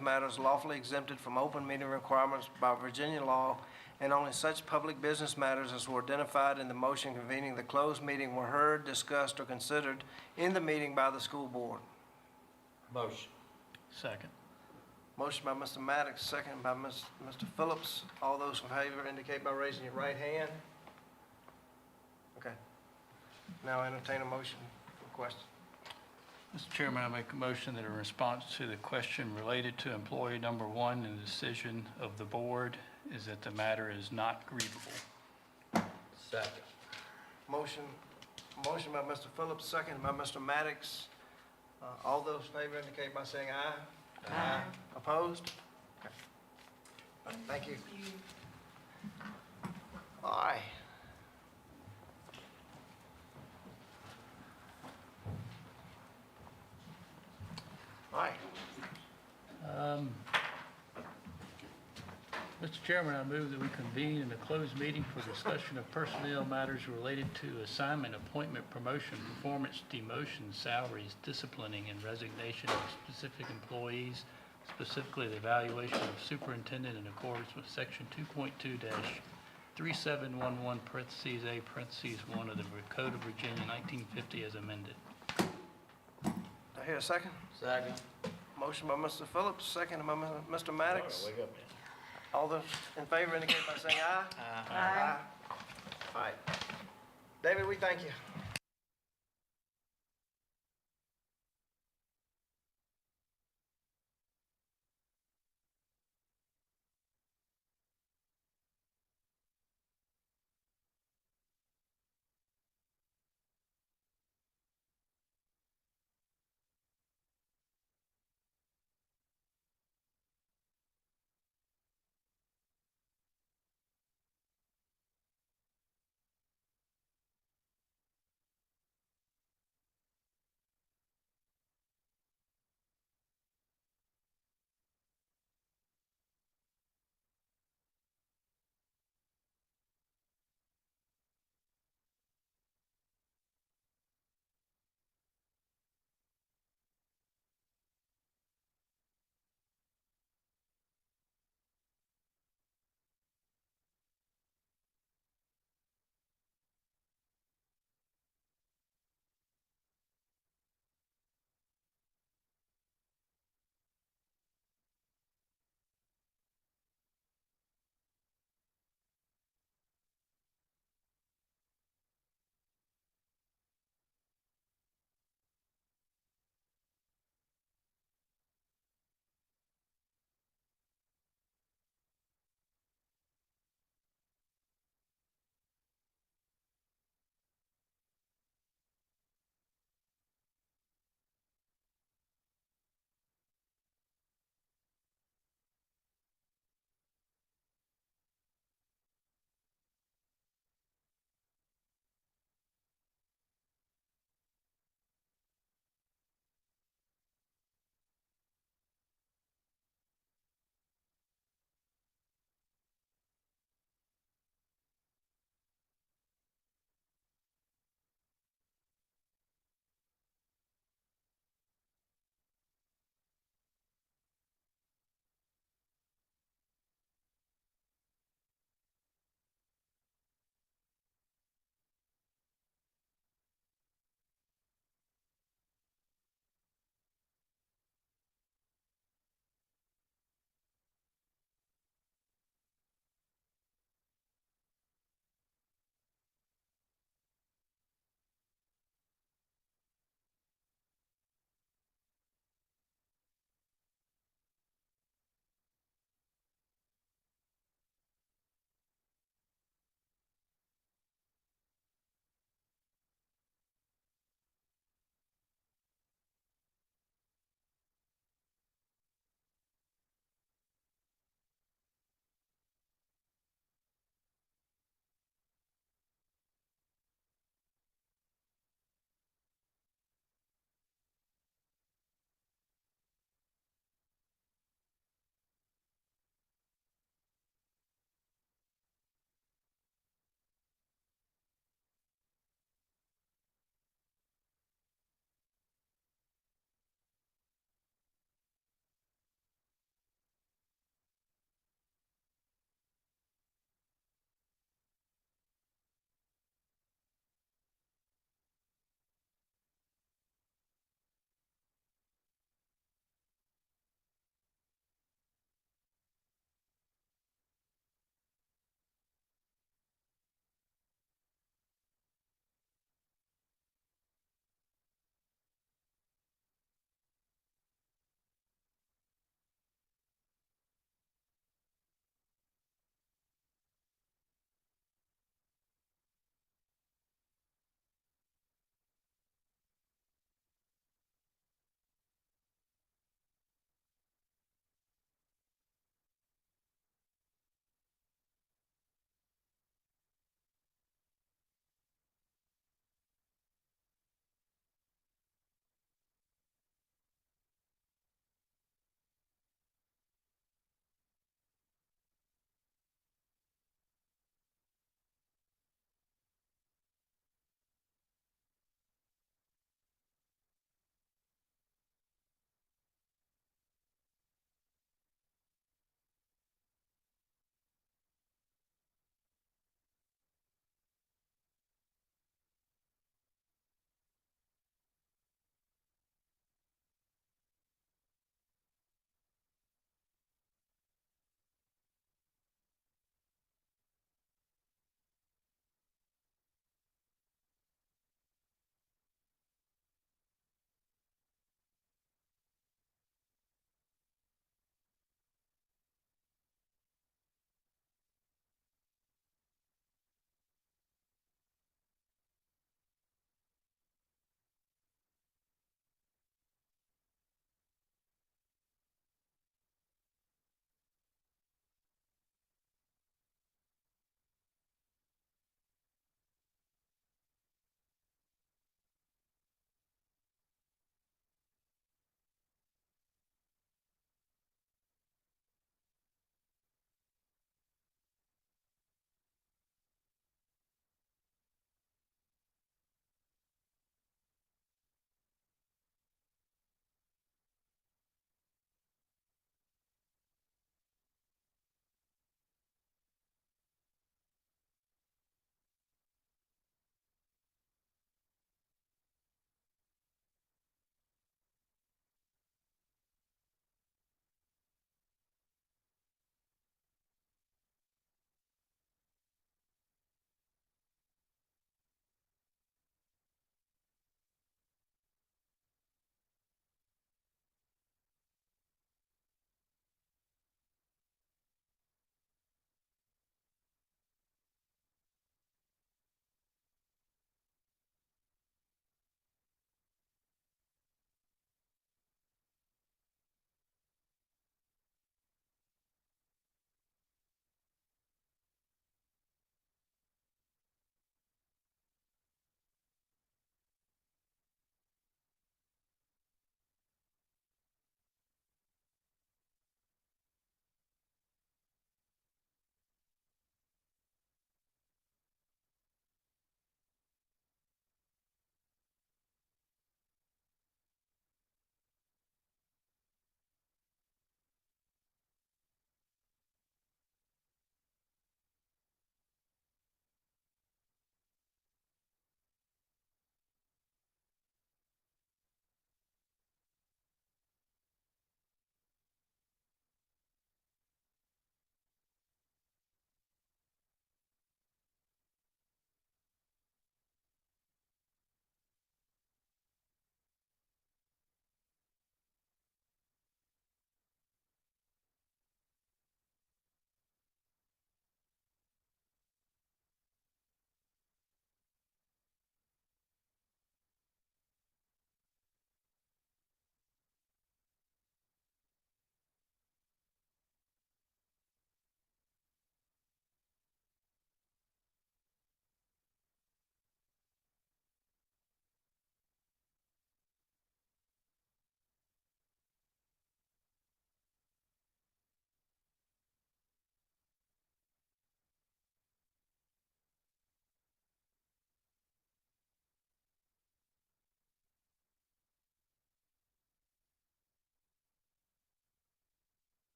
matters lawfully exempted from open meeting requirements by Virginia law, and only such public business matters as were identified in the motion convening the closed meeting were heard, discussed, or considered in the meeting by the school board. Motion. Second. Motion by Mr. Maddox, second by Mr. Phillips. All those in favor indicate by raising your right hand. Okay. Now entertain a motion for question. Mr. Chairman, I make a motion that in response to the question related to employee number one, and the decision of the board is that the matter is not grievable. Second. Motion by Mr. Phillips, second by Mr. Maddox. All those in favor indicate by saying aye. Aye. Opposed? Okay. Thank you. All right. All right. Mr. Chairman, I move that we convene in a closed meeting for discussion of personnel matters related to assignment, appointment, promotion, performance, demotion, salaries, disciplining, and resignation of specific employees, specifically the evaluation of superintendent in accordance with Section 2.2-3711, parentheses A, parentheses 1 of the Code of Virginia 1950 as amended. Do I hear a second? Second. Motion by Mr. Phillips, second by Mr. Maddox. All those in favor indicate by saying aye. Aye. All right. David, we thank you.